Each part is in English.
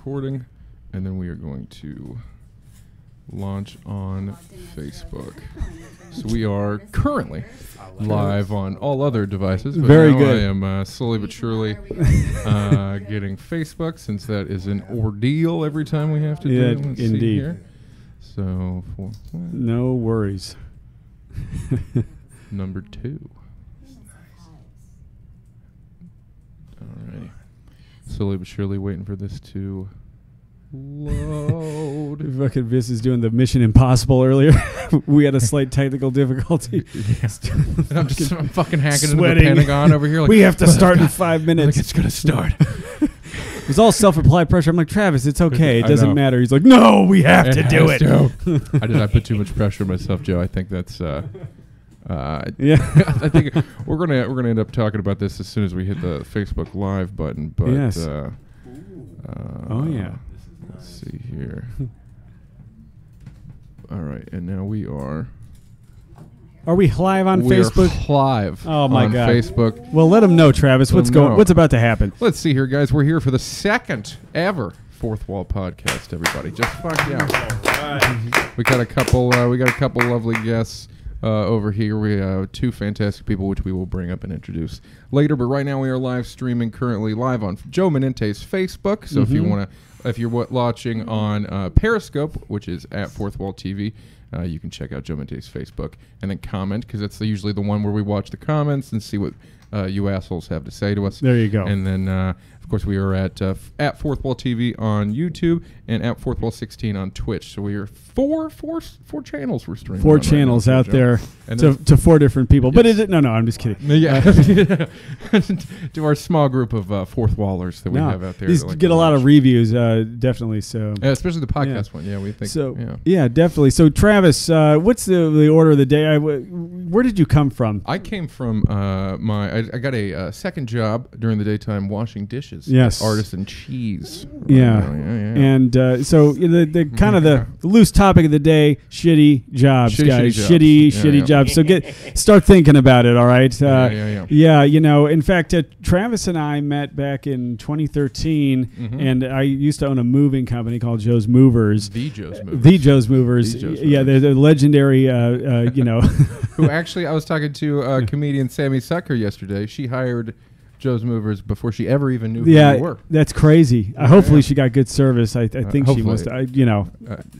recording, and then we are going to launch on Facebook. So we are currently live on all other devices. But Very now good. I am slowly but surely getting Facebook, since that is an ordeal every time we have to do it. Let's indeed. see here. So, No worries. number 2. Alrighty. Slowly but surely waiting for this to load. Fucking Viz is doing the Mission Impossible earlier. We had a slight technical difficulty. I'm fucking hacking Sweating. into the Pentagon over here. Like, We have to start in 5 minutes. Like, it's gonna start. It was all self-applied pressure. I'm like, Travis, it's okay. It I doesn't know. matter. He's like, no, we have to do it. I put too much pressure on myself, Joe. I think that's. Yeah. I think we're gonna end up talking about this as soon as we hit the Facebook Live button. But Yes. oh yeah. Let's see here. All right, and now we are. Are we live on Facebook? We're live. Oh my on God. Facebook. Well, let them know, Travis. What's Let 'em know. What's about to happen? Let's see here, guys. We're here for the second ever Fourth Wall podcast. Everybody, just fuck yeah. We got a couple. We got a couple lovely guests over here. We have 2 fantastic people, which we will bring up and introduce later. But right now, we are live streaming currently live on Joe Menente's Facebook. So if you want to. If you're watching on Periscope, which is at Fourth Wall TV, you can check out Joe Mente's Facebook and then comment, because that's usually the one where we watch the comments and see what you assholes have to say to us. There you go. And then, of course, we are at Fourth Wall TV on YouTube and at Fourth Wall 16 on Twitch. So we are four channels we're streaming. 4 on channels right now, out Joe. there And to 4 different people. But is it? No, I'm just kidding. Yeah, to our small group of Fourth Wallers that we have out there. These that like get to a lot watch. of reviews, definitely. So Yeah, especially the podcast one. Yeah, we think. so. Yeah. Yeah, definitely. So Travis, what's the order of the day? Where did you come from? I came from I got a second job during the daytime washing dishes. Yes. At Artisan Cheese. Yeah. Yeah. And so the kind of the loose topic of the day: shitty jobs, guys. Shitty jobs. So start thinking about it. All right. Yeah. You know, in fact, Travis and I met back in 2013, and I used to own a moving company called Joe's Movers. The Joe's Movers. The Joe's Movers. Yeah, they're the legendary. You know. Who actually, I was talking to comedian Sammy Sucker yesterday. She hired Joe's Movers before she ever even knew who they were. That's crazy. Hopefully she got good service. I think she must.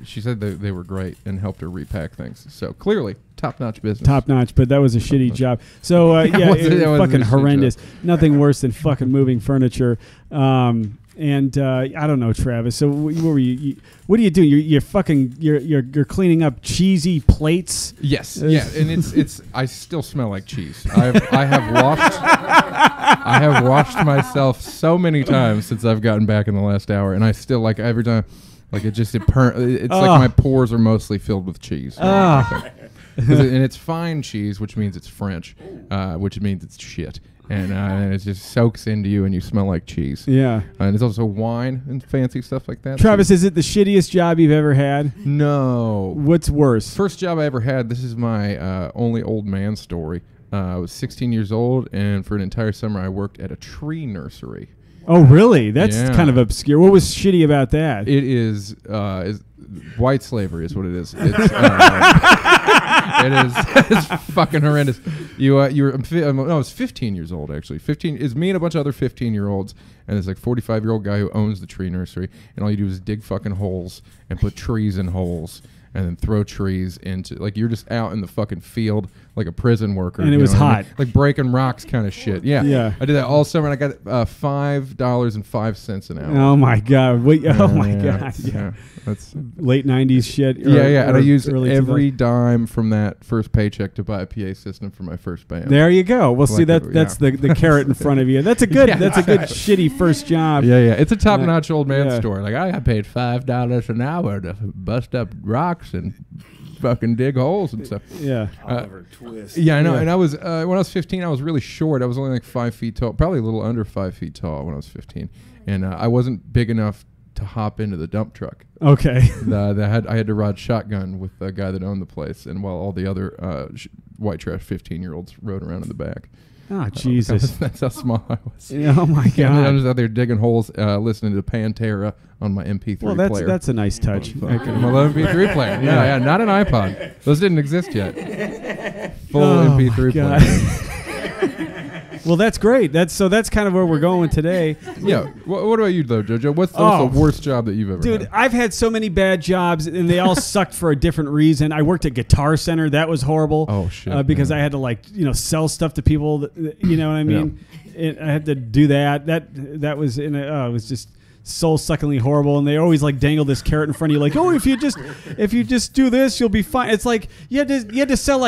She said they were great and helped her repack things. So clearly, top-notch business. Top-notch, but that was a shitty job. So That was fucking a shitty horrendous. job. Nothing worse than fucking moving furniture. And I don't know, Travis. So what were you? What do you do? You're cleaning up cheesy plates. Yes, yeah, and it's. I still smell like cheese. I have washed myself so many times since I've gotten back in the last hour, and I still like every time. Like it's like my pores are mostly filled with cheese. And it's fine cheese, which means it's French, which means it's shit. And it just soaks into you, and you smell like cheese. Yeah. And it's also wine and fancy stuff like that. Travis, is it the shittiest job you've ever had? No. What's worse? First job I ever had, this is my only old man story. I was 16 years old, and for an entire summer, I worked at a tree nursery. Oh, really? That's kind of obscure. What was shitty about that? It is white slavery is what it is. It's fucking horrendous. I was 15 years old, actually. 15 is me and a bunch of other 15-year-olds, and there's like 45-year-old guy who owns the tree nursery, and all you do is dig fucking holes and put trees in holes and then throw trees into, like, you're just out in the fucking field like a prison worker. And it was hot. Like breaking rocks kind of shit. Yeah. Yeah. I did that all summer, and I got $5.05 an hour. Oh, my God. God. Yeah. That's late 90s shit. And I used every dime from that first paycheck to buy a PA system for my first band. There you go. Well, see, that's the carrot in front of you. That's a good shitty first job. Yeah. It's a top-notch old man story. Like, I got paid $5 an hour to bust up rocks and fucking dig holes and stuff. Yeah. Oliver Twist. Yeah, I know. And I was when I was 15, I was really short. I was only like 5 feet tall, probably a little under 5 feet tall when I was 15, and I wasn't big enough to hop into the dump truck. Okay. I had to ride shotgun with the guy that owned the place, and while all the other white trash 15-year-olds rode around in the back. Oh, Jesus. That's how small I was. Oh, my God. I'm just out there digging holes, listening to Pantera on my MP3 player. That's a nice touch. My little MP3 player. Yeah, not an iPod. Those didn't exist yet. Full MP3 player. Well, that's great. That's kind of where we're going today. Yeah. What about you, though, JoJo? What's the worst job that you've ever had? Dude, I've had so many bad jobs, and they all sucked for a different reason. I worked at Guitar Center. That was horrible. Oh, shit. Because I had to, sell stuff to people. You know what I mean? Yeah. I had to do that. That was it was just soul-suckingly horrible, and they always dangle this carrot in front of you, if you just do this, you'll be fine. It's like you had to sell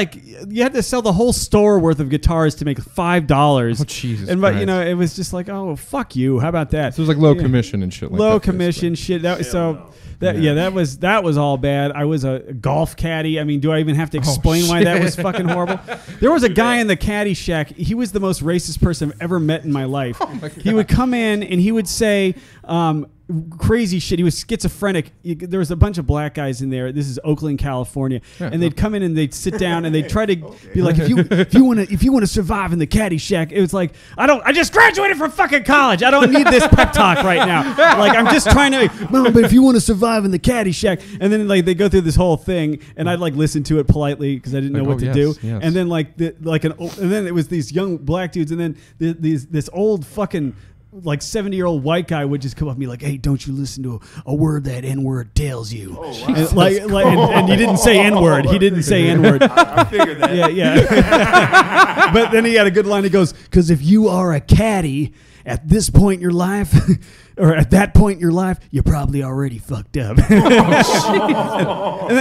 the whole store worth of guitars to make $5. Oh, Jesus! But it was just oh, fuck you. How about that? So it was low commission and shit. Low commission shit. That was all bad. I was a golf caddy. I mean, do I even have to explain why that was fucking horrible? There was a guy in the caddy shack. He was the most racist person I've ever met in my life. Oh my God. He would come in and he would say crazy shit. He was schizophrenic. There was a bunch of black guys in there. This is Oakland, California, and they'd come in and they'd sit down and they'd try to be like, if you want to survive in the caddy shack, it was like, I just graduated from fucking college. I don't need this pep talk right now. I'm just trying to. No, but if you want to survive in the caddy shack, and then they go through this whole thing, and I'd listen to it politely because I didn't know what to do, and then and then it was these young black dudes, and then this old fucking 70-year-old white guy would just come up to me hey, don't you listen to a word that N-word tells you. Oh, wow. And he didn't say N-word. He didn't say N-word. I figured that. Yeah. But then he had a good line. He goes, because if you are a caddy at this point in your life, or at that point in your life, you're probably already fucked up.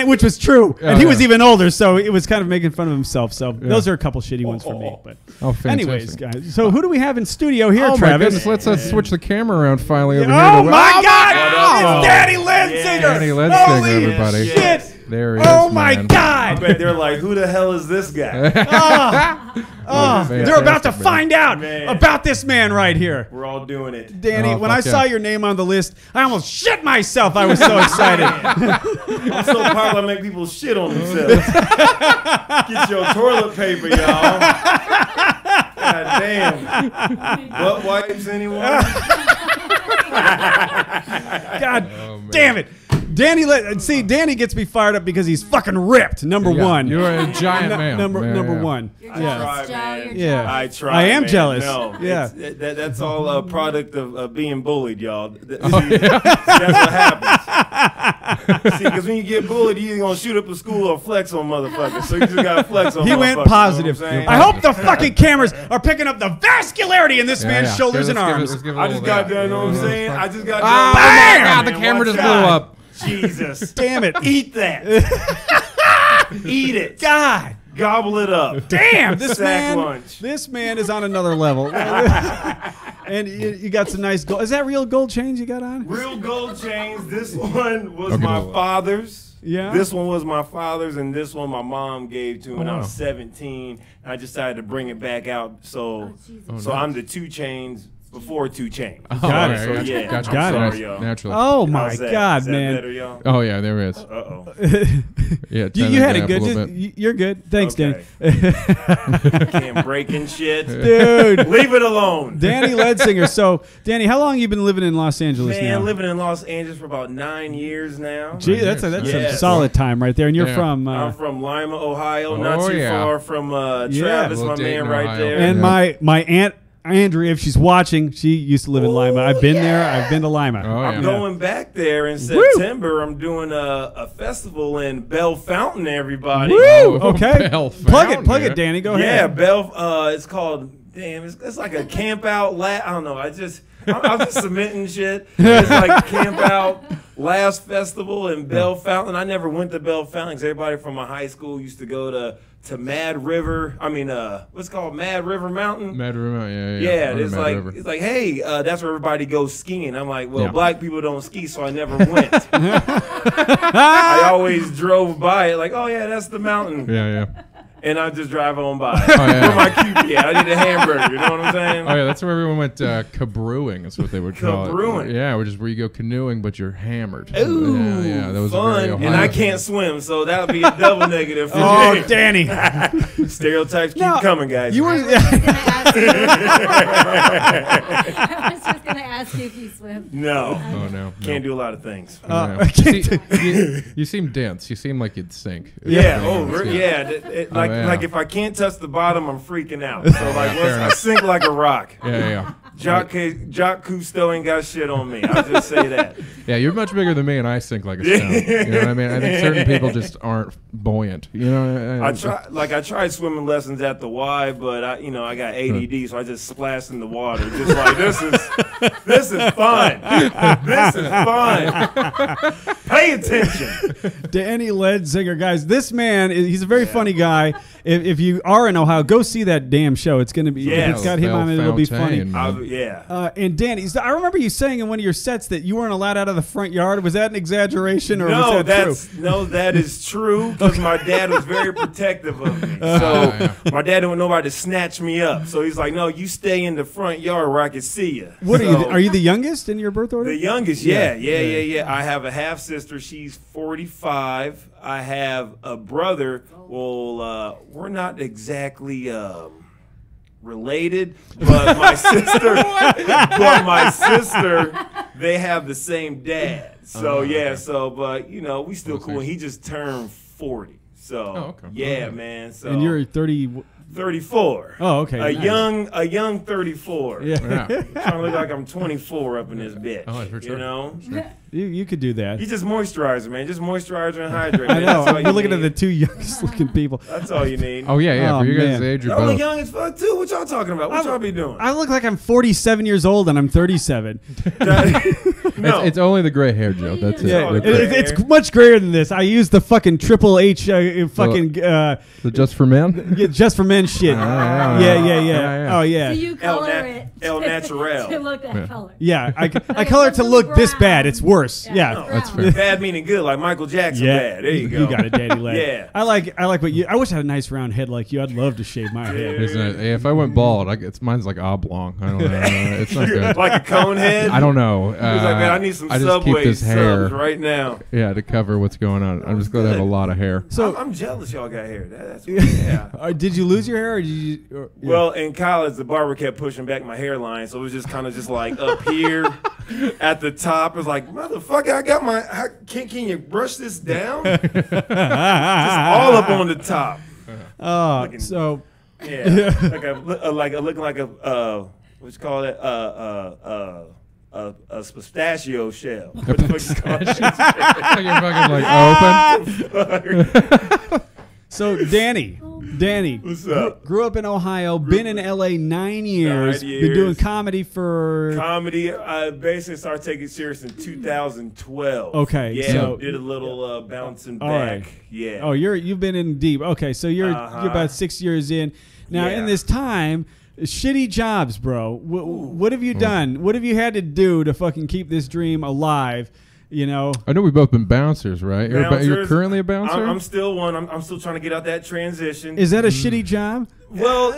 Which was true. And he was even older, so it was kind of making fun of himself. So those are a couple shitty ones for me. But anyways, guys. So who do we have in studio here, Travis? Let's switch the camera around finally over here. Oh, my God! It's Danny Lensinger! Danny Lensinger, everybody. Shit! There he is, oh, my God! I bet they're like, who the hell is this guy? They're about to find out about this man right here. We're all doing it. Danny, when I saw your name on the list, I almost shit myself. I was so excited. I'm so popular I make people shit on themselves. Get your toilet paper, y'all. God damn. Butt wipes, anyone? God damn it. Danny gets me fired up because he's fucking ripped. Number one. You're a giant man. Number one. I try, man. Yeah. I try. I am man. jealous. No, yeah. That's all a product of being bullied, y'all. That's what happens. See, because when you get bullied, you're going to shoot up a school or flex on motherfuckers. So you just got to flex on motherfuckers. He went positive. You know what I'm I hope the fucking cameras are picking up the vascularity in this man's shoulders and arms. I just got done, you know what I'm saying? I just got done. Oh, my God, the camera just blew up. Jesus. Damn it. Eat that. Eat it. God. Gobble it up. Damn, Sack lunch. This man is on another level. And you got some nice gold. Is that real gold chains you got on? Real gold chains. This one was my father's. Yeah. This one was my father's, and this one my mom gave to me when I was 17. I decided to bring it back out. So I'm the 2 chains. Before 2 Chainz. Got it. So, yeah. Gotcha. Got it. Sorry, y'all. Naturally. Oh, my God, Is that man. better, y'all? Oh, yeah, there it is. Uh-oh. Yeah, you had it good. You're good. Thanks, okay. Dan. Can't break in shit. Dude. Leave it alone. Danny Lensinger. So, Danny, how long have you been living in Los Angeles now? Man, living in Los Angeles for about 9 years now. Gee, that's a solid time right there. And you're from... I'm from Lima, Ohio. Not too far from Travis, my man right there. And my aunt... Andrea, if she's watching, she used to live in Lima. I've been there. I've been to Lima. I'm going back there in September. Woo! I'm doing a festival in Bell Fountain, everybody. Woo! Okay. Plug it, Danny. Go ahead. Yeah, Bell. It's called, it's like a camp out. I don't know. I'm just submitting shit. It's like camp out last festival in Bell Fountain. I never went to Bell Fountain because everybody from my high school used to go to Mad River. What's it called? Mad River Mountain? Mad River Mountain, yeah. It's like, hey, that's where everybody goes skiing. I'm like, well, black people don't ski, so I never went. I always drove by it like, oh, yeah, that's the mountain. Yeah. and I just drive on by. Where my QP at? I need a hamburger. You know what I'm saying? Oh yeah, that's where everyone went. Cabrewing is what they would call it. Cabrewing. Yeah, which is where you go canoeing, but you're hammered. Ooh, yeah, that was fun. And I can't swim, so that would be a double negative for me. Oh, Danny. Stereotypes keep coming, guys. You were. I was just going to ask you if you swim. No. Oh no. Can't do a lot of things. You seem dense. You seem like you'd sink. Yeah. Like if I can't touch the bottom, I'm freaking out. So I sink like a rock. Yeah. Jacques Cousteau ain't got shit on me. I'll just say that. Yeah, you're much bigger than me, and I sink like a stone. You know what I mean? I think certain people just aren't buoyant. You know, I tried swimming lessons at the Y, but I got ADD, so I just splashed in the water, just like this is fun. This is fun. Pay attention. Danny Ledsinger, guys. This man, he's a very funny guy. If you are in Ohio, go see that damn show. It's going to be. If it's got him on it, it'll be funny. And Danny, I remember you saying in one of your sets that you weren't allowed out of the front yard. Was that an exaggeration, or was that true? No, that is true. Because my dad was very protective of me. So my dad didn't want nobody to snatch me up. So he's like, "No, you stay in the front yard where I can see you." What are you? Are you the youngest in your birth order? The youngest, yeah. I have a half sister. She's 45. I have a brother. Well, we're not exactly related, but my sister, they have the same dad. So but we still cool. He just turned 40. So man. So and you're 30. 34. Oh, okay. A young 34. Yeah. Trying to look like I'm 24 up in this bitch. Oh, for sure. You know? Sure. You could do that. You just moisturizer, man. Just moisturizer and hydrate. I know. I'm looking at the two youngest looking people. That's all you need. Oh, yeah. For you guys' man. age, you're Y'all both. young as fuck, too. What y'all talking about? What y'all be doing? I look like I'm 47 years old and I'm 37. No. It's only the gray hair, Joe. That's it. Yeah, it's much greater than this. I use the fucking Triple H The Just for Men? Just for Men shit. Yeah. Oh, yeah. So you color it. El Natural. To look that color. Yeah, I color it to look this bad. It's worse. Yeah. That's fair. Bad meaning good, like Michael Jackson bad. There you go. You got it, Daddy Lad. Yeah. I like what you. I wish I had a nice round head like you. I'd love to shave my head. Isn't it? If I went bald, mine's like oblong. I don't know. It's not good. Like a cone head? I don't know. He's like, man, I need some Subway subs right now. Yeah, to cover what's going on. I'm just glad I have a lot of hair. So I'm jealous y'all got hair. That's Did you lose your hair? Or did you? Well, in college, the barber kept pushing back my hairline, so it was just kind of just like up here at the top. It was like, motherfucker, I got my. Can you brush this down? Just all up on the top. So yeah, looking like a what you call it? A pistachio shell. What the fuck you call it? You're fucking open. So Danny, what's up? Grew up in Ohio, been in LA 9 years. Been doing comedy for. I basically started taking it serious in 2012. Okay, yeah, so did a little bouncing back. Right. Yeah. Oh, you've been in deep. Okay, so you're about 6 years in now. In this time, shitty jobs, bro. What have you done? What have you had to do to fucking keep this dream alive? You know, I know we've both been bouncers, right? You're currently a bouncer. I'm still one. I'm still trying to get out that transition. Is that a shitty job? Well,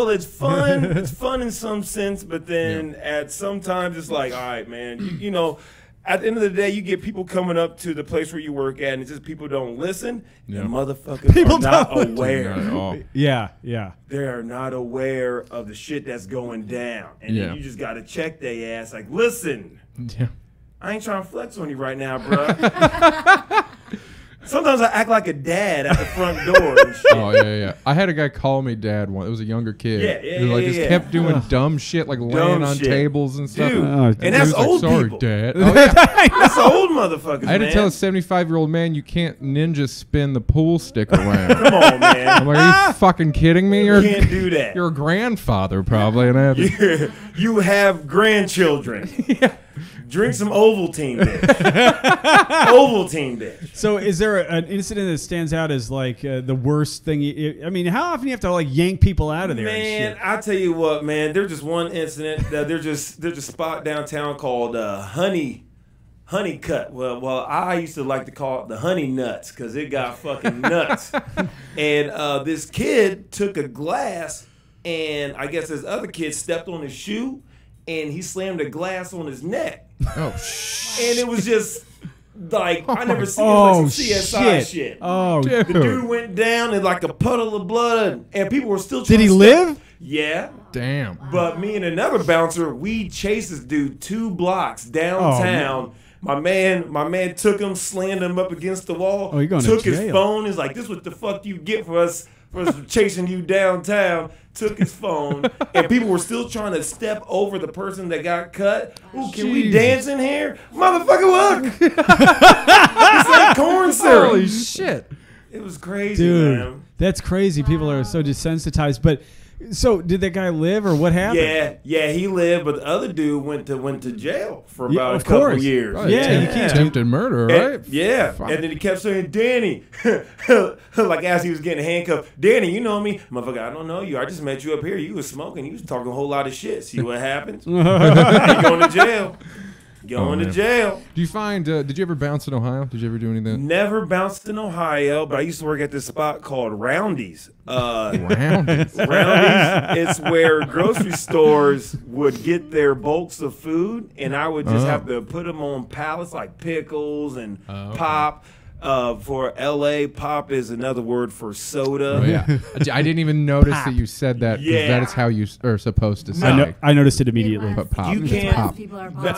it's fun. It's fun in some sense, but then at sometimes it's like, all right, man. You know, at the end of the day, you get people coming up to the place where you work at, and it's just people don't listen. Yeah. And motherfuckers are not aware. Not at all. Yeah. They are not aware of the shit that's going down, and then you just got to check their ass. Like, listen. Yeah. I ain't trying to flex on you right now, bro. Sometimes I act like a dad at the front door and shit. Oh, yeah. I had a guy call me dad once. It was a younger kid. Just kept doing dumb shit, like laying on tables and stuff. Dude. And that's old people. Sorry, Dad. That's old motherfuckers, I had to tell a 75-year-old man, you can't ninja spin the pool stick around. Come on, man. I'm like, are you fucking kidding me? You can't do that. You're a grandfather, probably. And I have you have grandchildren. Yeah. Drink some Ovaltine, bitch. Ovaltine, bitch. So is there an incident that stands out as like the worst thing? I mean, how often do you have to like yank people out of there? Man, I tell you what, man. There's just one incident. There's just a spot downtown called Honey honey cut. Well, I used to like to call it the honey nuts because it got fucking nuts. And this kid took a glass, and I guess this other kid stepped on his shoe, and he slammed a glass on his neck. Oh, shit. And it was just like, I never seen like some CSI shit. Oh, the dude went down in like a puddle of blood, and people were still trying Did he to live? Yeah. Damn. But me and another bouncer, we chased this dude 2 blocks downtown. My man took him, slammed him up against the wall. Oh, you're going took to jail. his phone. He's like, "This what the fuck you get for us chasing you downtown." Took his phone, and people were still trying to step over the person that got cut. Ooh, can we dance in here, motherfucker? Look, it's like corn syrup. Holy shit! It was crazy, dude. man. That's crazy. People are so desensitized. But so did that guy live, or what happened? Yeah, he lived, but the other dude went to jail for about a couple years. Oh, yeah, you can't attempted murder, right? And then he kept saying, "Danny," like as he was getting handcuffed. "Danny, you know me, motherfucker? I don't know you. I just met you up here. You was smoking. You was talking a whole lot of shit. See what happens? You going to jail." Going to jail. Do you find? Did you ever bounce in Ohio? Did you ever do anything? Never bounced in Ohio, but I used to work at this spot called Roundy's. Roundy's. It's where grocery stores would get their bulks of food, and I would just have to put them on pallets like pickles and pop. For LA, pop is another word for soda. Oh, yeah. I didn't even notice that you said that. Yeah. That is how you are supposed to say. I noticed it immediately. But pop. You It's can't. pop.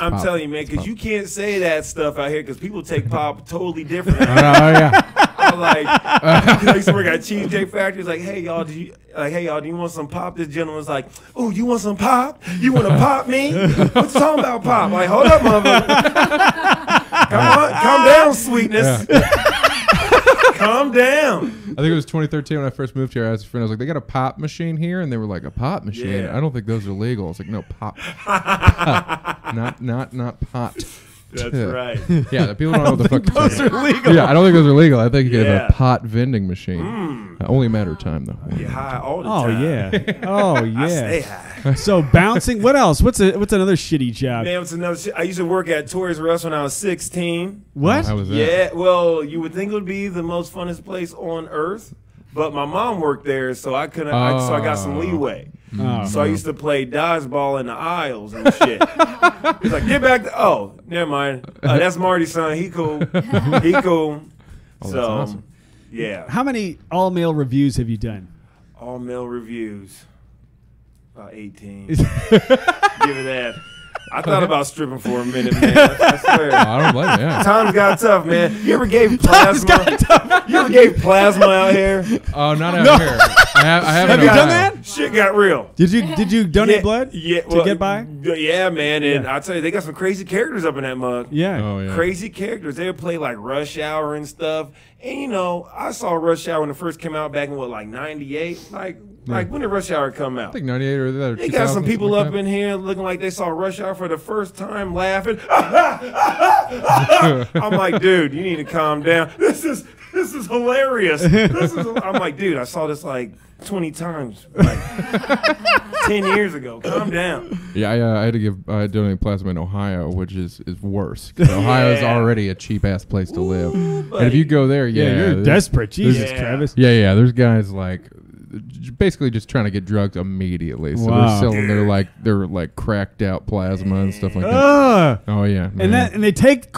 I'm telling you, man, because you can't say that stuff out here because people take pop totally different. I'm like, I used to work at Cheesecake Factory. It's like, hey y'all, do you want some pop? This gentleman's like, oh, you want some pop? You want to pop me? What you talking about, pop? Like, hold up, motherfucker. Calm down, sweetness. Calm down. I think it was 2013 when I first moved here. I asked a friend, I was like, they got a pop machine here? And they were like, a pop machine? Yeah. I don't think those are legal. I was like, no, pop. Not pot. That's right. Yeah, the people don't know what the fuck those are legal. Yeah, I don't think those are legal. I think you have a pot vending machine. Only a matter of time, though. I get high all the Oh time. yeah. Oh yeah. I stay high. So bouncing. What else? What's another shitty job? Man, what's another shit? I used to work at Toys R Us when I was 16. What? How was that? Yeah, well, you would think it would be the most funnest place on earth, but my mom worked there, so I couldn't. So I got some leeway. So I used to play dodgeball in the aisles and shit. He's like, "Get back!" Never mind. That's Marty's son. He cool. He cool. Oh, so, that's awesome. yeah. How many all-male reviews have you done? All male reviews. About 18. Give it that. I thought about stripping for a minute, man. I swear. I don't blame you. Yeah. Times got tough, man. You ever gave plasma? You ever gave plasma out here? Oh, not out here. I haven't. Have you done that? Shit got real. Did you donate blood? Yeah, to get by? Yeah, man. And I tell you, they got some crazy characters up in that mug. Yeah. Oh, yeah. Crazy characters. They would play like Rush Hour and stuff. And you know, I saw Rush Hour when it first came out back in like 98. Like when did Rush Hour come out? I think 98 or that. They got some people up in here looking like they saw Rush Hour for the first time, laughing. I'm like, dude, you need to calm down. This is hilarious. I'm like, dude, I saw this like 20 times, like 10 years ago. Calm down. Yeah, I had to donate plasma in Ohio, which is worse. Ohio is already a cheap ass place to live, and if you go there, you're desperate. Jesus, Travis. Yeah. There's guys like basically just trying to get drugs immediately. So they're selling their like cracked out plasma and stuff like that. Oh yeah, and they take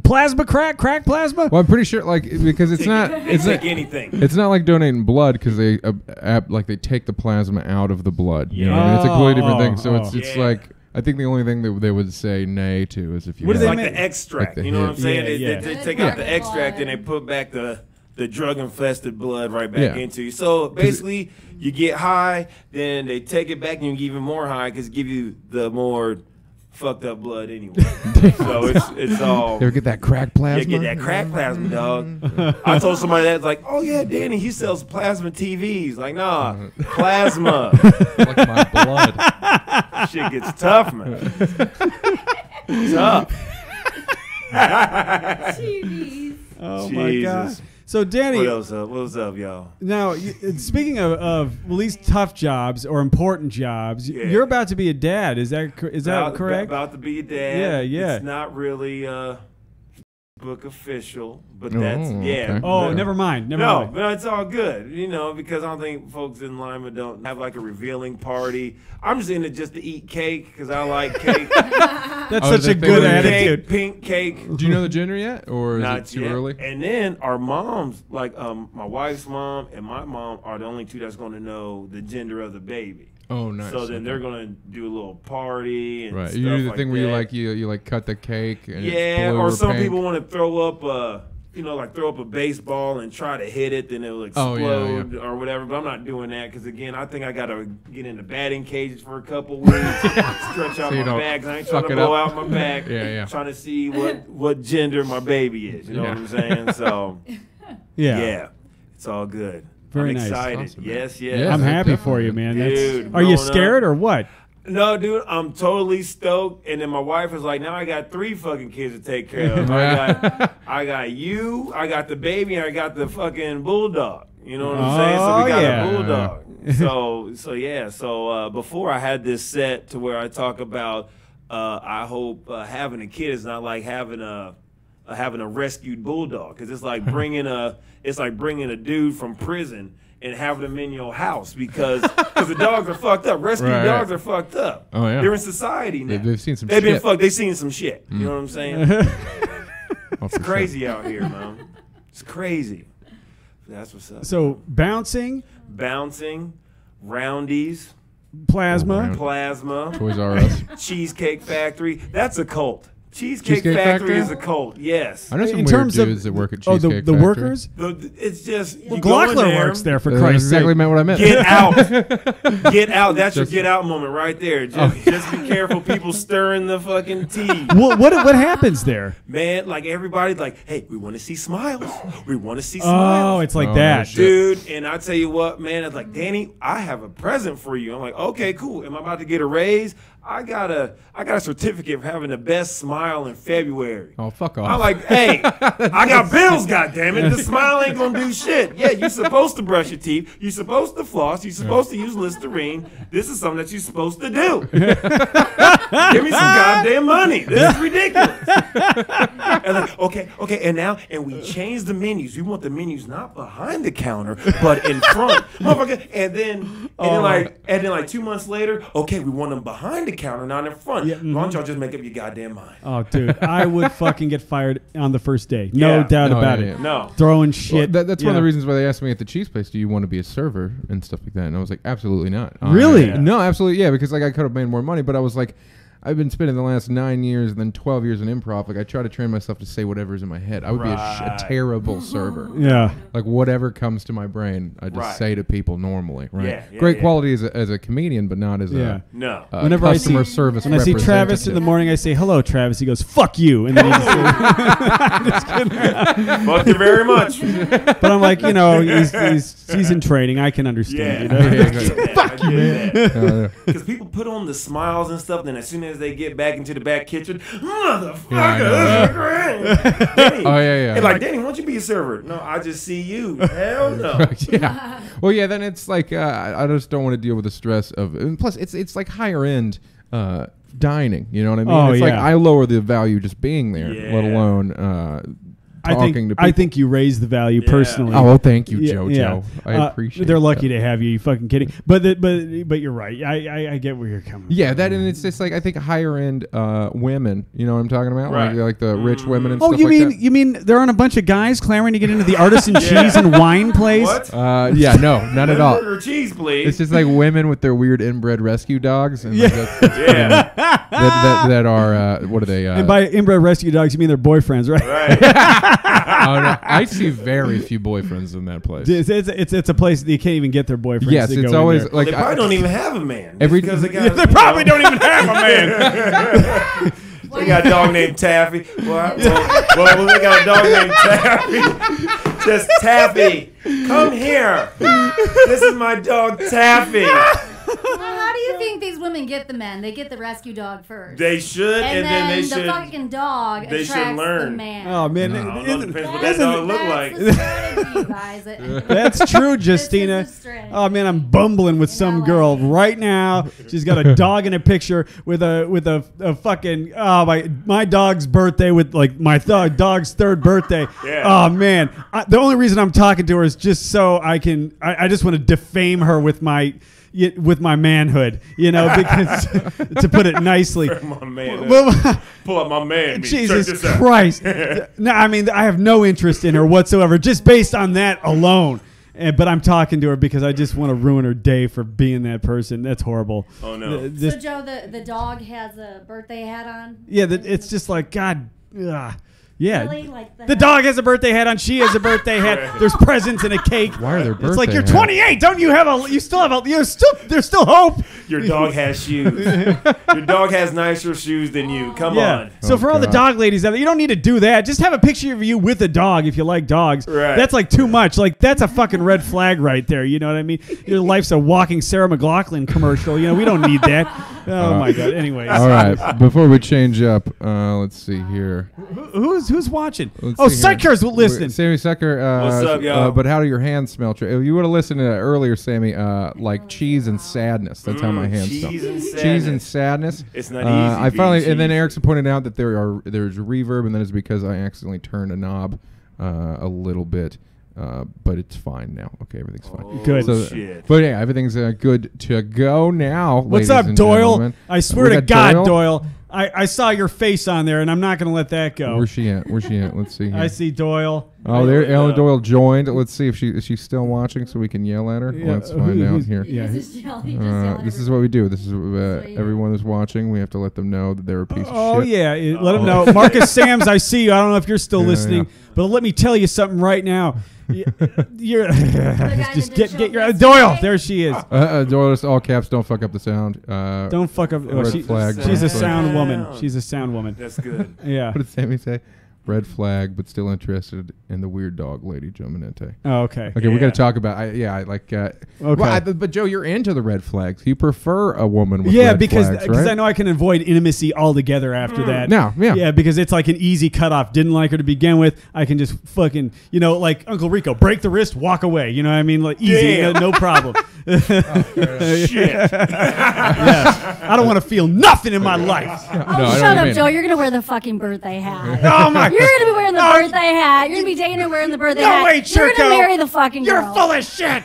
plasma crack plasma. Well, I'm pretty sure because it's not anything. It's not like donating blood because they they take the plasma out of the blood. You know what I mean? It's a completely different thing. So it's like. I think the only thing that they would say nay to is if you. What is like the extract? You know what I'm saying? Yeah. They take out the extract and they put back the drug-infested blood right back into you. So basically, you get high, then they take it back and you get even more high because it give you the more fucked up blood anyway. So it's all. You ever get that crack plasma? Yeah, get that crack plasma, dog. I told somebody that's like, oh yeah, Danny, he sells plasma TVs. Like, nah, plasma. Like my blood. Shit gets tough, man. Tough. Jeez. Oh Jesus. my God. So Danny, What's up, y'all? Now, speaking of well, these tough jobs or important jobs, you're about to be a dad. Is that correct? About to be a dad. Yeah. It's not really book official, but that's okay. Oh, never mind. No, but it's all good, because I don't think folks in Lima don't have like a revealing party. I'm just in it just to eat cake because I like cake. That's such a good attitude. Pink cake. Do you know the gender yet, or is Not it too yet. early? And then our moms, like my wife's mom and my mom, are the only two that's going to know the gender of the baby. Oh, nice. So then they're gonna do a little party and right. stuff You do the like thing that. where you like cut the cake. And it's blue or some pink. people want to throw up throw up a baseball and try to hit it, then it'll explode or whatever. But I'm not doing that because again, I think I gotta get in the batting cages for a couple weeks, stretch out my back. I ain't trying to blow out my back. Trying to see what gender my baby is. You know what I'm saying? So yeah, it's all good. Very I'm nice. excited. Awesome, yes. I'm happy for you, man. Dude, are you scared or what? No, dude, I'm totally stoked. And then my wife is like, now I got 3 fucking kids to take care of. I got you, I got the baby, and I got the fucking bulldog. You know what I'm saying? So we got a bulldog. So before I had this set to where I talk about, I hope having a kid is not like having a rescued bulldog, because it's like bringing a dude from prison and having them in your house because the dogs are fucked up. Rescue dogs are fucked up. Oh yeah, they're in society now. They've seen some. They've been fucked. They've seen some shit. You know what I'm saying? It's crazy out here, man. It's crazy. That's what's up. So bouncing, roundies, plasma, Toys R Us, Cheesecake Factory. That's a cult. Cheesecake Factory is a cult, yes. I know some in weird terms dudes that work at Cheesecake Factory. the workers? It's just... Well, Glockler works there, for Christ's sake. That's exactly what I meant. Get out. Get out. That's your get out moment right there. Just be careful, people stirring the fucking tea. What happens there? Man, like everybody's like, hey, we want to see smiles. We want to see smiles. Oh, it's like that. Dude, and I tell you what, man, it's like, Danny, I have a present for you. I'm like, okay, cool. Am I about to get a raise? I got a certificate for having the best smile in February. Oh, fuck off. I'm like, hey, I got bills, goddammit. The smile ain't gonna do shit. Yeah, you're supposed to brush your teeth. You're supposed to floss. You're supposed to use Listerine. This is something that you're supposed to do. Give me some goddamn money. This is ridiculous. And like, okay, and we changed the menus. We want the menus not behind the counter, but in front. And then like 2 months later, okay, we want them behind the counter, not in front. Why don't y'all just make up your goddamn mind? Oh, dude, I would fucking get fired on the first day. No doubt about it. No. Throwing shit. Well, that's one of the reasons why they asked me at the cheese place, do you want to be a server and stuff like that? And I was like, absolutely not. Really? No, absolutely, yeah, because like I could have made more money, but I was like, I've been spending the last 9 years and then 12 years in improv. Like I try to train myself to say whatever's in my head. I would be a terrible server. Yeah. Like whatever comes to my brain, I just say to people normally. Right. Yeah, Great quality as a comedian, but not as a whenever customer service. When I see Travis in the morning, I say hello, Travis. He goes, "Fuck you," and then he just fuck you very much. But I'm like, he's in training. I can understand. Fuck you, man. Because people put on the smiles and stuff, then as soon as they get back into the back kitchen, motherfucker, this is great. Danny, and like, Danny, why don't you be a server? No, I just see you. Hell no. Well, yeah, then it's like I just don't want to deal with the stress of. And plus, it's like higher end dining. You know what I mean? It's like I lower the value just being there, let alone. I think you raise the value personally. Oh, well, thank you, JoJo. I appreciate. They're lucky to have you. You fucking kidding? But you're right. I get where you're coming. Yeah, from. that and it's just like I think higher end women. You know what I'm talking about? Right. Like the rich women and stuff like that. You mean there aren't a bunch of guys clamoring to get into the artisan cheese and wine place? What? No, not at all. Burger cheese, please. It's just like women with their weird inbred rescue dogs. And that are what are they? And by inbred rescue dogs, you mean their boyfriends, right? Right. Oh, no, I see very few boyfriends in that place. It's a place that you can't even get their boyfriends. Yes, to it's go always in there. like They probably don't even have a man. They probably don't even have a man. They got a dog named Taffy. Well, they got a dog named Taffy. Just Taffy, come here. This is my dog Taffy. Well, how do you think these women women get the men. They get the rescue dog first. They should, and then they should. The fucking dog attracts the man. Oh man, depends what that dog look like. That's the strategy, you guys. That's true, Justina. Oh man, I'm bumbling with some girl right now. She's got a dog in a picture with a fucking my dog's birthday with like my dog's third birthday. Yeah. Oh man, the only reason I'm talking to her is just so I just want to defame her with my manhood, because to put it nicely. My man, pull up my man. Jesus Christ. No, I mean, I have no interest in her whatsoever, just based on that alone. But I'm talking to her because I just want to ruin her day for being that person. That's horrible. Oh, no. So, Joe, the dog has a birthday hat on? Yeah, it's just like, God. Yeah, really? Like the dog has a birthday hat on. She has a birthday hat. There's presents and a cake. Why are there birthday It's like you're hats? 28. Don't you have a? You still have a? There's still hope. Your dog has shoes. Your dog has nicer shoes than you. Come on. So for all the dog ladies out there, you don't need to do that. Just have a picture of you with a dog if you like dogs. Right. That's like too much. Like that's a fucking red flag right there. You know what I mean? Your life's a walking Sarah McLachlan commercial. We don't need that. Oh my God. Anyways. All right. Before we change up, let's see here. Who's watching? Let's see Sucker's listening. Sammy Sucker. What's up, y'all? But how do your hands smell? You would have listened to that earlier, Sammy. Like cheese and sadness. That's how my hands smell. Cheese and sadness. It's not easy. I finally, and then Erickson pointed out that there's reverb, and then it's because I accidentally turned a knob a little bit. But it's fine now. Okay, everything's fine. Good. Shit. But yeah, everything's good to go now. What's ladies up, and Doyle? gentlemen. I swear to God, Doyle. I saw your face on there, and I'm not going to let that go. Where's she at? Let's see here. I see Doyle. Oh, there, Ellen Doyle joined. Let's see if she's still watching, so we can yell at her. Yeah, Let's find out here. Yeah. This This is what we do. This is everyone is watching. We have to let them know that they're a piece of shit. Oh yeah, let them know. Marcus Sams, I see you. I don't know if you're still listening, but let me tell you something right now. You're just get your Doyle. There she is. Doyle, all caps. Don't fuck up the sound. Don't fuck up. Red flag. She's a sound woman. She's a sound woman. That's good. Yeah. What did Sammy say? Red flag, but still interested in the weird dog lady, Joe Manente. Oh, okay. Okay, we got to talk about. I like. Okay. Well, but Joe, you're into the red flags. You prefer a woman with red flags, right? I know I can avoid intimacy altogether after that. No, yeah. Yeah, because it's like an easy cutoff. Didn't like her to begin with. I can just fucking, like Uncle Rico, break the wrist, walk away. You know what I mean? Like easy, no problem. Shit. Yeah. I don't want to feel nothing in my life. Shut up, Joe. You're going to wear the fucking birthday hat. Oh, my God. You're going to be wearing the birthday hat. You're going to be dating her wearing the birthday hat. No, wait, Churko. You're going to marry the fucking girl. You're full of shit.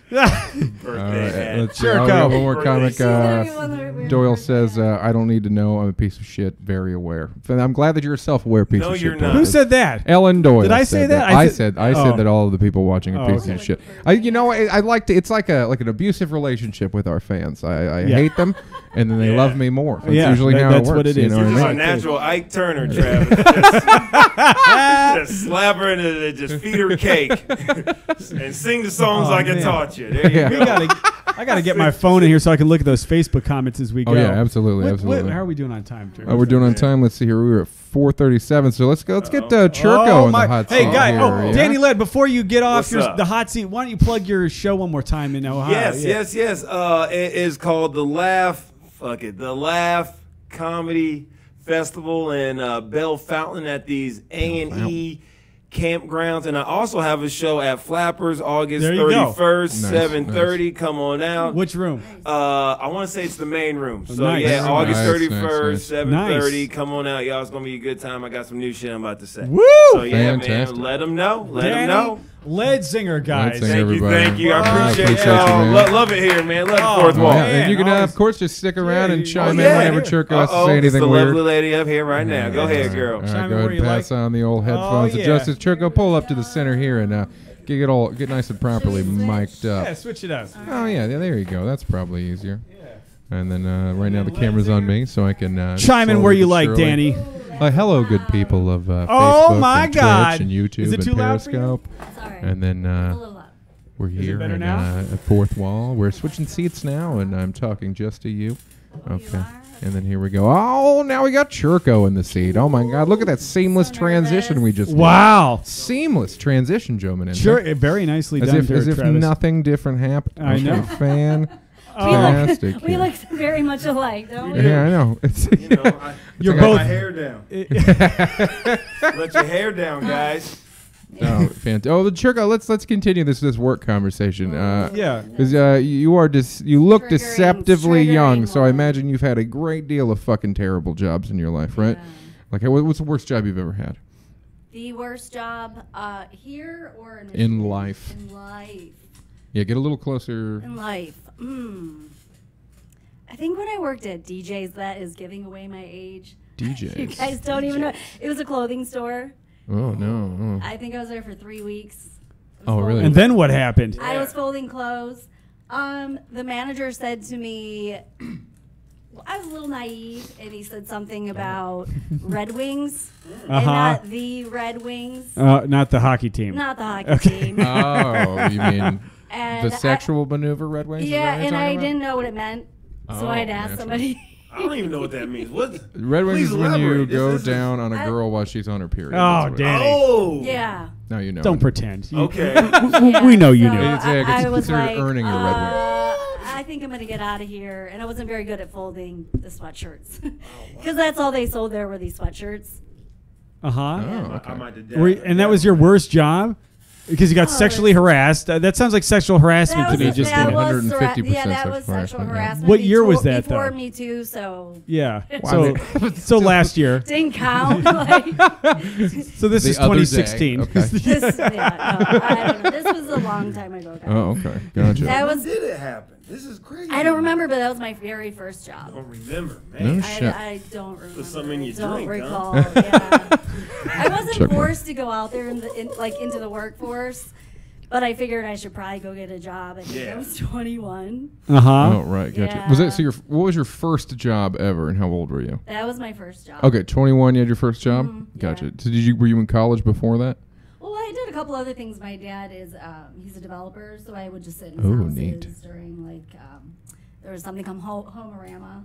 Let's see. Churko. One more comic. She's gonna be one that wears Doyle the says, birthday hat. I don't need to know. I'm a piece of shit. Very aware. I'm glad that you're a self-aware piece No, of shit. you're Doyle. not. Who said that? Ellen Doyle. Did I say said that? I said Oh. that all of the people watching are pieces okay. of shit. I like to. It's like an abusive relationship with our fans. I hate them, and then they love me more. That's usually how that's it works. what it is. You know You're what I just mean? a natural Ike Turner, Travis. Just slap her and just feed her cake and sing the songs like I taught you. There you go. I got to get my phone in here so I can look at those Facebook comments as we go. Oh yeah, absolutely, absolutely. How are we doing on time, Drew? We're doing on time. Let's see here. We were at 4:37, so let's get Churko in the hot seat. Hey, guy. here, Danny Led, before you get off What's up? the hot seat, why don't you plug your show one more time in Ohio? Yes. It is called The Laugh Comedy Festival in Bell Fountain at these A&E campgrounds, and I also have a show at Flappers August 31st, 7:30. Come on out. Which room? I want to say it's the main room. So Nice. yeah, August Nice, 31st, 7:30. Nice. Come on out, y'all. It's gonna be a good time. I got some new shit I'm about to say. Woo! So yeah, Fantastic. man, let them know. Let them Danny know. Lead Singer, guys. Lead Singer. Thank you. I Everybody. appreciate I y'all. appreciate you, man. Love it here, man. Love the Oh, fourth wall. Yeah, man, and you can, always- of course, just stick around and chime in yeah. whenever Churko has to say It's anything the weird. lovely lady up here right now. Go ahead, girl. All right, Chime in go where ahead you and pass like. on the old headphones. yeah. Justice Churko, pull up to the center here and get nice and properly mic'd up. Yeah, switch it up. Oh yeah, there you go. That's probably easier. And then right now the camera's on me, so I can Chime in slowly where you but like, surely- Danny. Hello, good people of Oh, Facebook my and God. Twitch and YouTube Is it and too loud for you? Periscope. Sorry. And then A little loud. we're here better and, now? at Fourth Wall. We're switching seats now, and I'm talking just to you. Okay. And then here we go. Oh, now we got Churko in the seat. Oh, my God. Look at that seamless transition we just did. Wow. Seamless transition, Joe Manente. Sure, very nicely As done if there, Travis. nothing different happened. I know. Fantastic. fantastic. We look very much alike, don't we? Yeah, I know. You know, You're let both my hair down. Let your hair down, guys. Oh, fantastic. Oh, the Churko. Let's continue this work conversation. yeah. Because you look Triggering- deceptively young, triggering so I one. imagine you've had a great deal of fucking terrible jobs in your life, right? Yeah. Like, what's the worst job you've ever had The worst job here or in in Michigan? life? In life. Yeah, get a little closer. In life. I think when I worked at DJ's, that is giving away my age. DJs. You guys don't even know. It was a clothing store. Oh no. I think I was there for 3 weeks. Oh, really? And then what happened? I was folding clothes. The manager said to me, well, I was a little naive, and he said something about Red Wings, and not the Red Wings, Not the hockey team. not the hockey team. Oh, you mean And the sexual maneuver, Red Wings? Is that Yeah, what you're and I talking about? didn't know what it meant, so Oh, I had to ask naturally. somebody. I don't even know what that means. What? Red Wings Please is when you elaborate. go This is- down on a girl while she's on her period. Oh, That's what it damn. is. Oh. Yeah. Now you know. Don't pretend. Okay. We know you so knew. It's like- it's I was considered like, earning your Red Wings. I think I'm gonna get out of here, and I wasn't very good at folding the sweatshirts, because that's all they sold there were these sweatshirts. Uh-huh. Oh, okay. I might have And that was your worst job? Because you got sexually harassed. That sounds like sexual harassment to me. Just that in it. was 150% yeah, that was sexual sexual harassment, yeah. harassment. What year was that, Before though? Me Too, so Yeah. Wow. So last year. didn't count. Like, So this The is other day. 2016. Okay. this, yeah, no, I don't know. This was a long time ago, guys. Oh, okay. Gotcha. That When was. did it happen? This is crazy. I don't remember, but that was my very first I job. don't remember, No man. shit. I don't remember. something in your don't drink, huh? recall. Yeah. I wasn't Check mark. forced to go out there into the workforce, but I figured I should probably go get a job. I think Yeah. I was 21. Uh-huh. Oh, right. Gotcha. Was Yeah. it what was your first job ever, and how old were you? That was my first job. Okay, 21. You had your first job. Gotcha. yeah. So were you in college before that? Well, I did a couple other things. My dad is he's a developer, so I would just sit in his Oh, houses neat. during there was something called Homerama.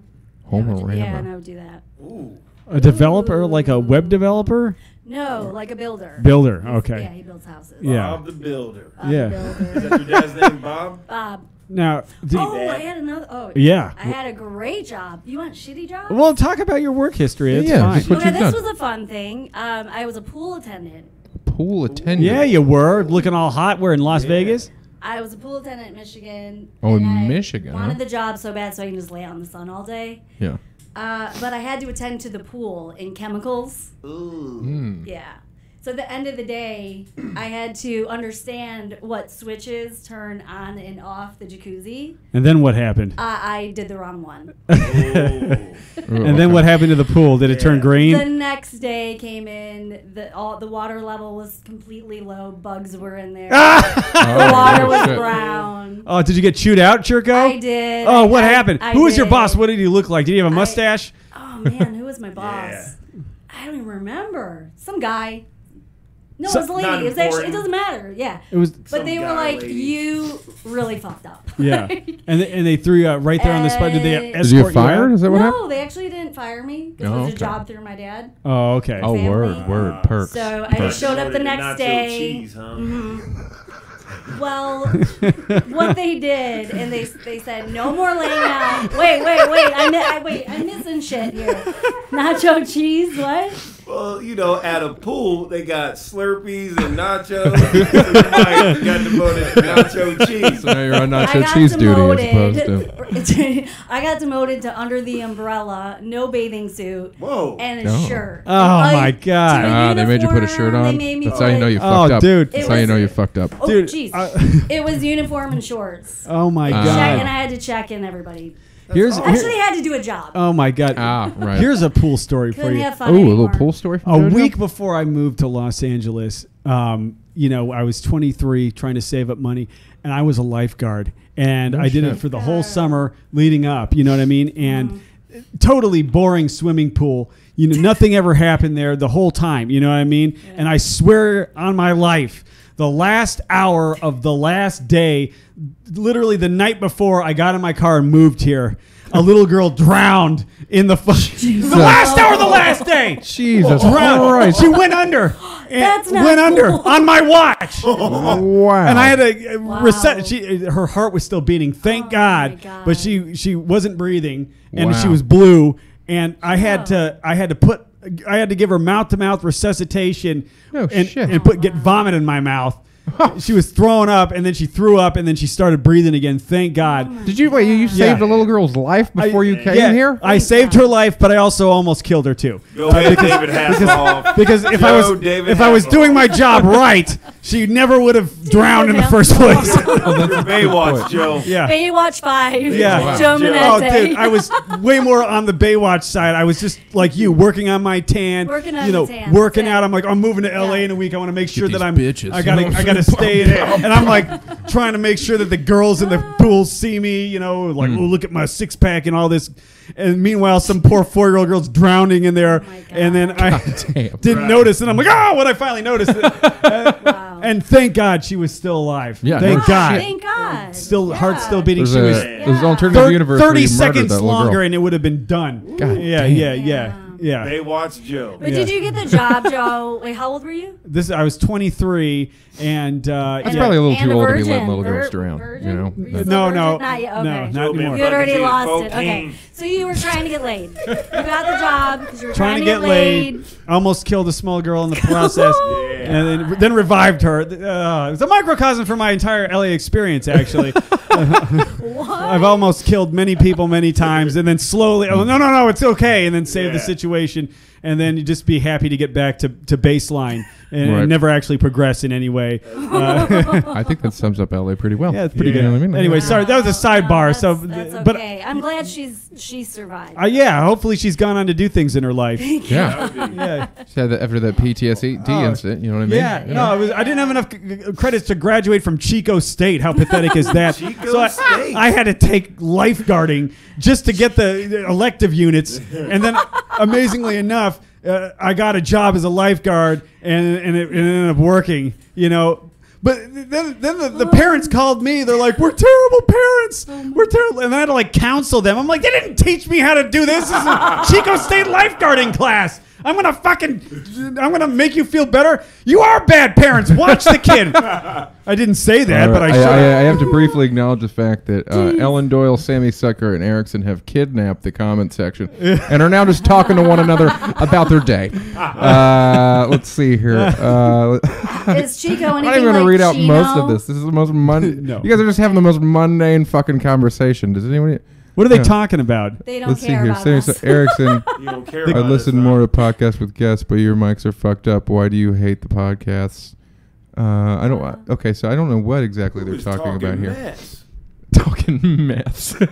Homerama. Yeah, and I would do that. Ooh. A developer, like a web developer? No, like a builder. Builder. Yeah, Okay. he builds houses. Yeah. Bob the Builder. Bob Yeah. the Is builder. that your dad's name, Bob? Bob. Now, Oh, I had another. Oh, Yeah. I had a great job. You want shitty jobs? well, talk about your work history. It's Yeah, fine. just what Okay, you've this done. was a fun thing. I was a pool attendant. Pool attendant. Yeah, you were looking all hot. We're in Las Vegas. I was a pool attendant in Michigan. Oh, and in I Michigan, Wanted huh? the job so bad so I can just lay out in the sun all day. Yeah. But I had to attend to the pool in chemicals. Ooh. Mm. Yeah. So at the end of the day, I had to understand what switches turn on and off the jacuzzi. And then what happened? I did the wrong one. And then what happened to the pool? Did it turn The green? next day came in, the water level was completely low. Bugs were in there. Oh, The water was shit. brown. Oh, did you get chewed out, Churko? I did. Oh, what I- happened? I Who was your did. boss? What did he look like? Did he have a mustache? Oh man, who was my boss? Yeah. I don't even remember. Some guy. No, So- it was a Not lady. It was actually. It important. doesn't matter. Yeah. It was. But Some they were guy like, lady. "You really fucked up." Yeah. And they threw you out right there on the spot. Did they Did escort you get fired? out? Is that what No, happened? they actually didn't fire me because Oh, it was okay. a job through my dad. Oh, okay. Oh, family. word, perks. So I just showed up the Promoted to next nacho day. cheese, huh? Well, what they did, and they said no more laying out. Wait, I'm missing shit here. Nacho cheese, what? Well, you know, at a pool, they got Slurpees and nachos. So you got demoted to nacho cheese. So now you're on I nacho got cheese duty as opposed to. I got demoted to under the umbrella, no bathing suit, Whoa. and a Oh. shirt. Oh, And, my God. to a Ah, they made you put a shirt uniform, on. They made me That's how you know you put- fucked Oh, up. dude. That's It how you was- know you fucked up. Oh, Dude, jeez. I- It was uniform and shorts. Oh my Ah. God. And I had to check in everybody. Here's Actually, I had to do a job. oh my God. Right. Here's a pool story for Couldn't you. have fun Oh, a anymore. little pool story from A JoJo? week before I moved to Los Angeles, you know, I was 23 trying to save up money, and I was a lifeguard. And I did it shit. for the whole summer leading up, you know what I mean? And totally boring swimming pool. You know, nothing ever happened there the whole time, you know what I mean? And I swear on my life, the last hour of the last day, literally the night before I got in my car and moved here, a little girl drowned in the last hour of the last day. Jesus Christ. She went under. That's not went under cool. on my watch. Wow. And I had to reset. Her heart was still beating, thank God, my God. but she wasn't breathing, and Wow. she was blue. And I had to give her mouth-to-mouth resuscitation and get vomit in my mouth. She was throwing up, and then she threw up, and then she started breathing again. Thank God. Did you wait? You saved a little girl's life before you came here? I saved her life, but I also almost killed her too. Go ahead, David Hasselhoff. Because if I was doing my job right, she never would have drowned in the first place. Baywatch, Joe. Yeah. Baywatch 5. Yeah. Wow. Joe Oh, Manette. dude, I was way more on the Baywatch side. I was just like you, working on my tan, Working on the the tan. working out. I'm like, I'm moving to LA in a week. I want to make sure these that bitches. I gotta stay in it. And I'm like trying to make sure that the girls in the pool see me, like, oh, look at my six pack and all this. And meanwhile, some poor 4-year-old girl's drowning in there. And then I didn't notice. And I'm like, oh, when I finally noticed it. Wow. And thank God she was still alive. Yeah, thank God. Thank God. Heart still beating. There's an alternative universe. 30 seconds longer and it would have been done. God Yeah. Baywatch Joe. But did you get the job, Joe? Wait, how old were you? I was 23, and That's probably a little too old to be letting little girls drown. Virgin? Were you still No, virgin? Not yet. Okay. not Joe anymore. You had already Fucking lost it. cocaine. Okay. So you were trying to get laid. You got the job because you were Trying to get laid. Almost killed a small girl in the process, and then revived her. It was a microcosm for my entire LA experience, actually. What? I've almost killed many people many times, and then slowly, no, it's okay, and then save the situation, and then you just be happy to get back to baseline and never actually progress in any way. I think that sums up LA pretty well. Yeah, it's pretty good. You know what I mean? Anyway, sorry, that was a sidebar. That's okay. But I'm glad she survived. hopefully she's gone on to do things in her life. Yeah. Yeah. She had that after that PTSD incident. You know what I mean? Yeah, no, I didn't have enough credits to graduate from Chico State. How pathetic is that? State. I had to take lifeguarding just to get the elective units, and then, amazingly enough, I got a job as a lifeguard, and it ended up working. But then the parents called me. They're like, "We're terrible parents. We're terrible," and I had to counsel them. I'm like, "They didn't teach me how to do this. This is a Chico State lifeguarding class. I'm gonna make you feel better. You are bad parents. Watch the kid." I didn't say that, but I should. I have to briefly acknowledge the fact that Ellen Doyle, Sammy Sucker, and Erickson have kidnapped the comment section and are now just talking to one another about their day. Let's see here. Is Chico I'm anything not even going to like read out Chino? most of this. This is the most mundane. No. You guys are just having the most mundane fucking conversation. Does anyone? What are they talking about? They don't Let's see care here. about Sammy us. Erickson. You don't care I about listen us, more to podcasts with guests, but your mics are fucked up. Why do you hate the podcasts? I don't. Okay, so I don't know what exactly they're talking about here. Mess. Talking mess. See,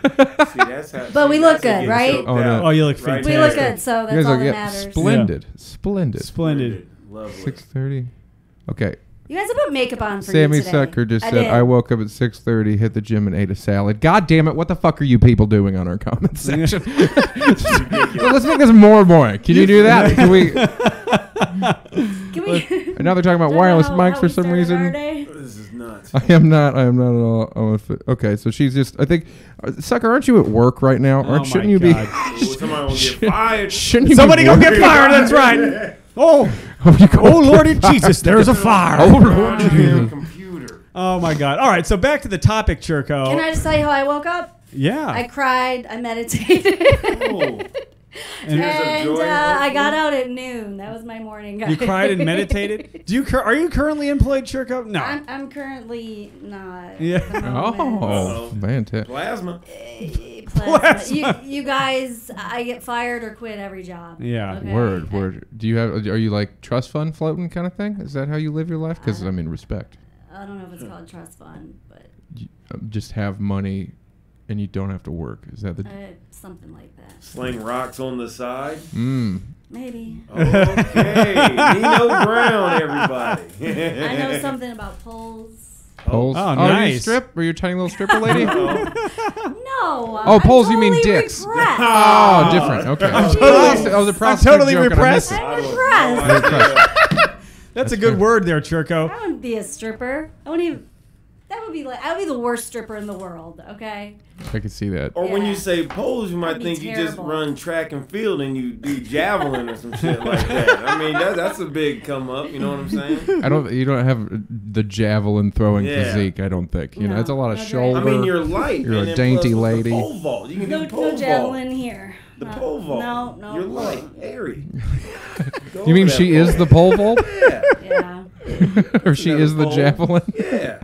that's how, But we look good, right? Oh, no. Oh, you look Right. fantastic. We look good, so You that's guys all are that yeah, matters. splendid. Splendid. Splendid. Lovely. 6:30. Okay. You guys have put makeup on for Sammy you today. Sucker just said, did. I woke up at 6:30, hit the gym, and ate a salad. God damn it, what the fuck are you people doing on our comment section? Well, let's make this more boring. Can you do that? Can we? Can we? And now they're talking about Don't wireless know mics how for we some started reason. our day. This is nuts. I am not at all. Okay, so she's just. I think, Sucker, aren't you at work right now? Oh, Shouldn't my you be? God. Somebody will get fired. Shouldn't you Somebody be go working? get fired. That's right. Oh, Lordy Jesus, there's a fire. Oh, Lord Damn computer. Oh my God. All right, so back to the topic, Churko. Can I just tell you how I woke up? Yeah. I cried. I meditated. Oh. And of joy, I got out at noon. That was my morning, guys. You cried and meditated. Are you currently employed, Churko? No. I'm currently not. Yeah. at the moment. Oh, fantastic. Plasma. Plasma. You guys, I get fired or quit every job. Yeah. Okay? Word. Do you have? Are you like trust fund floating kind of thing? Is that how you live your life? Because I mean, respect. I don't know if it's called trust fund, but You, just have money, and you don't have to work. Is that the? something like that. Sling rocks on the side. Maybe. Okay. Nino Brown, everybody. I know something about poles. Poles. Oh, You nice. strip? Were you a tiny little stripper lady? No. Oh, poles, you mean totally dicks. repressed. Oh, different. Okay. I was a prostitute totally joke and I repressed. missed it. I'm repressed. That's a good word there, Churko. I wouldn't be a stripper. I wouldn't even. That would be like I would be the worst stripper in the world. Okay. I can see that. Or when you say pose, you might That'd be think you just terrible. run track and field and you do javelin or some shit like that. I mean, that's a big come up. You know what I'm saying? You don't have the javelin throwing Yeah. physique. I don't think. You know, No, it's a lot of not shoulder. I mean, you're light. You're and a then dainty plus lady. The pole vault. You can No, do pole no javelin vault. here. The pole vault. No. You're light, airy. Go You mean over she that is the pole vault, Yeah. Yeah. or she Never is the pole. javelin? Yeah.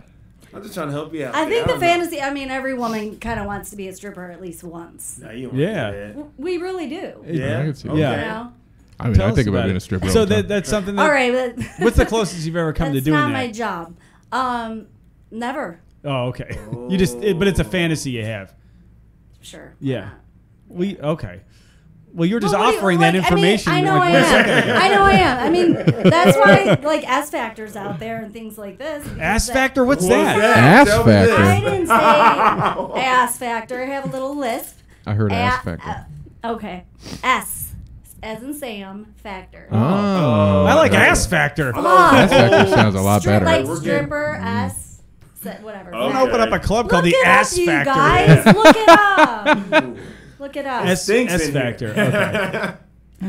I'm just trying to help you out. I man. think the don't know. fantasy. I mean, every woman kind of wants to be a stripper at least once. No, you don't Yeah. want to do We really do. that. Yeah. I can see Okay. that. You know. I mean, Tell I us think about about being it. a stripper. So all the time. that's something. That, All right, but What's the closest you've ever come to that's doing not that? my job. Never. Oh, okay. You just, but it's a fantasy you have. Sure. Yeah. Okay. Well, you're just Well, what do you- offering like, that information. I know like, I 1 second ago. am. I know I am. I mean, that's why like S Factor's out there and things like this. Ass factor? What's What's that? that? Ass Tell me factor. this. I didn't say ass factor. I have a little lisp. I heard ass A- factor. Okay. S as in Sam factor. Oh, I like okay. ass factor. Come on. ass factor sounds a lot better. Like We're getting- stripper, S, whatever. Okay. I'm gonna open up a club called Look the it Ass up, you Factor. guys. Look it up. Look it up. S Stinks S in here. factor. Okay.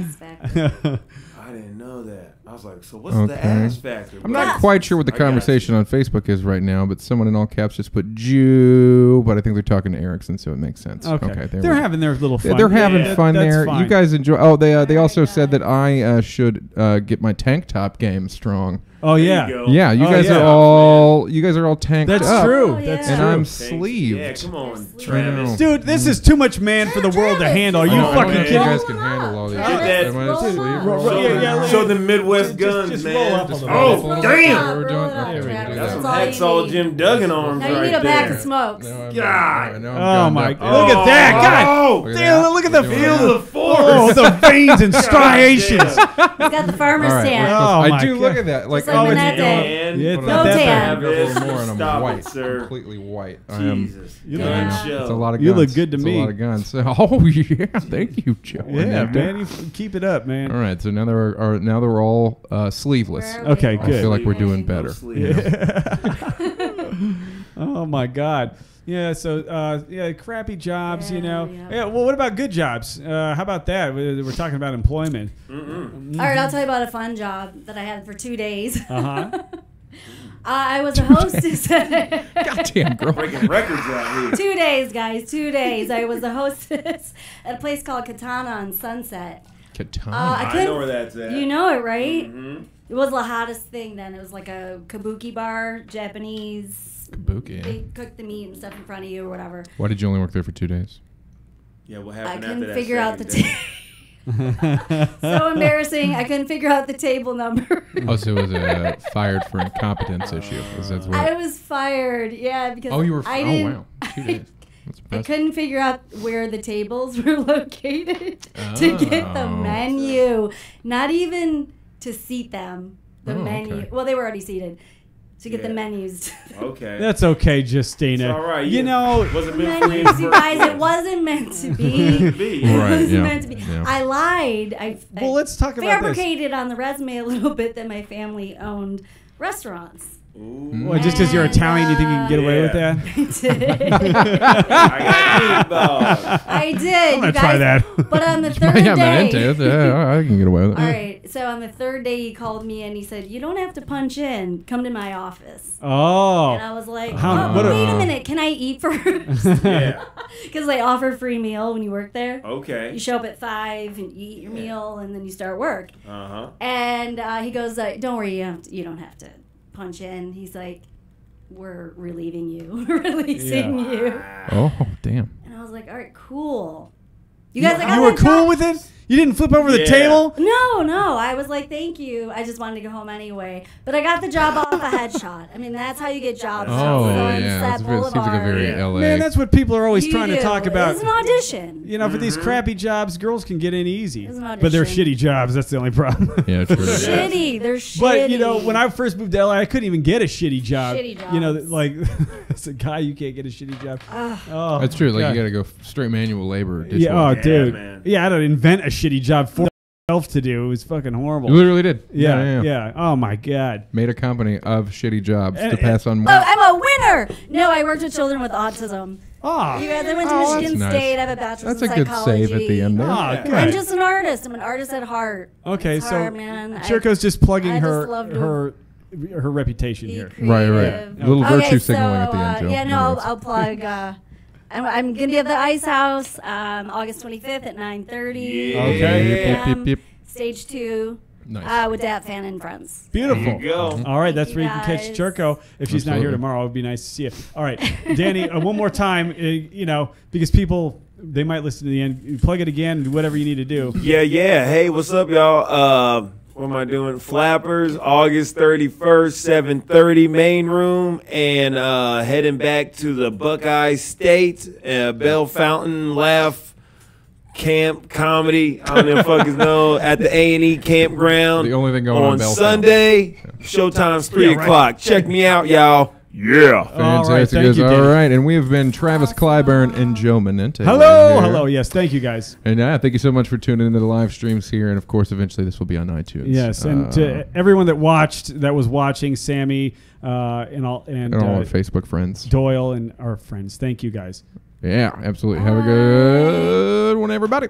S factor. I didn't know that. I was like, so what's Okay. the ass factor? I'm not Yeah. quite sure what the I got conversation on Facebook is right now, but someone in all caps just put Jew, but I think they're talking to Erickson, so it makes sense. Okay. there They're we go. having their little fun. Yeah, they're having Yeah, fun that's there. fine. You guys enjoy. Oh, they also Alright, said that I should get my tank top game strong. Oh yeah. There you go. Yeah, you Oh, guys yeah. are all tanked That's up. true. Oh, That's yeah. And true. I'm Thanks. sleeved. Yeah, come on, Yes, Travis. Dude, this is too much man for the world to Travis, handle. Are this you is I don't fucking know if kidding? you me? guys can handle all these. Get that- Am I roll asleep? up. Roll- Show, yeah, yeah, show the Midwest guns, just man. roll up a Just little Oh, bit. Roll it damn. up, We're doing- roll it up, okay, we Travis. can do That's that. some all you hacksaw need. Jim Duggan arms Now you right need a there. pack of smokes. No, I'm- God. I know I'm Oh gunned my! up. Look at that! God Oh, Look at damn! that. Look at We're the doing feel that. the force. Oh, the veins and striations. He's got the farmer's All right, stand. Oh, I my do God. look at that. Like, Just like oh, when it's that day. And Yeah, it's Hold not on. that No bad. Maybe a little more, and I'm Stop white, it, sir. completely white. I am. Jesus. You Good look- show. It's a lot of guns. You look good to It's me. A lot of guns. Oh yeah, thank you, Joe. Yeah, man. You keep it up, man. All right, so now they're all sleeveless. Where are we? Okay, I good. feel like we're doing No better. sleep. Oh my God. Yeah. So yeah, crappy jobs. You Yeah, know. yeah. Yeah. Well, what about good jobs? How about that? We're talking about employment. Mm-mm. All right, I'll tell you about a fun job that I had for 2 days. Uh huh. I was a hostess. Goddamn girl. Breaking records out here. 2 days, guys. 2 days. I was a hostess at a place called Katana on Sunset. Katana. I I couldn't- know where that's at. You know it, right? Mhm. It was the hottest thing then. It was like a kabuki bar, Japanese. Kabuki. They cook the meat and stuff in front of you or whatever. Why did you only work there for 2 days? Yeah, what I happened after couldn't that figure out the second table. day? So embarrassing. I couldn't figure out the table number. Oh, so it was fired for incompetence issue. That's what. I was fired. Yeah, because Oh, you were. I Oh, didn't. wow. 2 days. That's I impressive. couldn't figure out where the tables were located to get the Oh. menu. Not even to seat them. The Oh, menu. okay. Well, they were already seated. To get the Yeah. menus. Okay. That's okay, Justina. It's all right. You yeah. know. wasn't meant for you. menus, you guys. It wasn't meant to be. be. It Right, wasn't yeah, meant to be. yeah. I lied. Well, let's talk about this. fabricated on the resume a little bit that my family owned restaurants. Ooh. Well, just because you're Italian, you think you can get away with Yeah. that? I did. I got meatballs. I did. I'm gonna you try guys, that. But on the third Yeah, day. Menente. Yeah, I can get away with it. All right. So on the third day, he called me and he said, "You don't have to punch in. Come to my office." Oh. And I was like, How- "Oh, what a- wait a minute. Can I eat first?" Yeah. Because they offer free meal when you work there. Okay. You show up at 5 and you eat your meal and then you start work. Uh-huh. And he goes, "Don't worry, you don't have to punch in." He's like, "We're relieving you, releasing you." Oh, damn. And I was like, "All right, cool." You guys, I got You were that cool job. with it? You didn't flip over the Yeah. table? No. I was like, "Thank you." I just wanted to go home anyway. But I got the job off a headshot. I mean, that's how you get jobs. Oh, Sunset yeah. It seems like a Boulevard. very Yeah. LA. Man, that's what people are always You trying to do. talk about. It's an audition. You know, for these crappy jobs, girls can get in easy. It's an But they're audition. shitty jobs. That's the only problem. Yeah, true. Shitty. They're shitty. But, you know, when I first moved to LA, I couldn't even get a shitty job. Shitty You know, jobs. like, as a guy, you can't get a shitty job. Ugh. Oh, That's true. Like, God. you got to go straight manual labor. Yeah, oh, Yeah, dude. man. Yeah, I don't invent a shitty job for to do. It was fucking horrible. You literally did. Yeah. Oh my God. Made a company of shitty jobs to pass on. Oh, I'm a winner. No, I worked with children with autism. Oh. You guys, I went to Michigan State. I have a bachelor's in psychology. That's a good save at the end there. Oh, good. I'm just an artist. I'm an artist at heart. Okay, it's so hard, man. Churko's just plugging I her just love to her reputation here. Right. A little virtue signaling at the end, Joe. Yeah, no, I'll plug. I'm gonna be at the Ice House August 25th at 9:30. Yeah. Okay. Yep. Stage 2. Nice. With Dat Fan and Friends. Beautiful. There you go. All right, that's Thank where you you can catch guys. Churko. If she's not here Absolutely. tomorrow, it would be nice to see you. All right, Danny, one more time, because people, they might listen to the end. Plug it again, do whatever you need to do. Yeah. Hey, what's up, y'all? What am I doing? Flappers, August 31st, 7:30 main room, and heading back to the Buckeye State, Bell Fountain Laugh Camp Comedy. I don't know if fuckers know, at the A&E campground. The only thing going on Bell Sunday. Showtime's 3 o'clock. Check me out, y'all. Yeah. Fantastic. Thank you, Danny. All right, and we have been Travis Clyburn and Joe Menente. Hello. Yes, thank you guys. And thank you so much for tuning into the live streams here. And of course, eventually this will be on iTunes. Yes, and to everyone that was watching, Sammy, and all our Facebook friends, Doyle, and our friends. Thank you guys. Yeah, absolutely. Have a good one, everybody.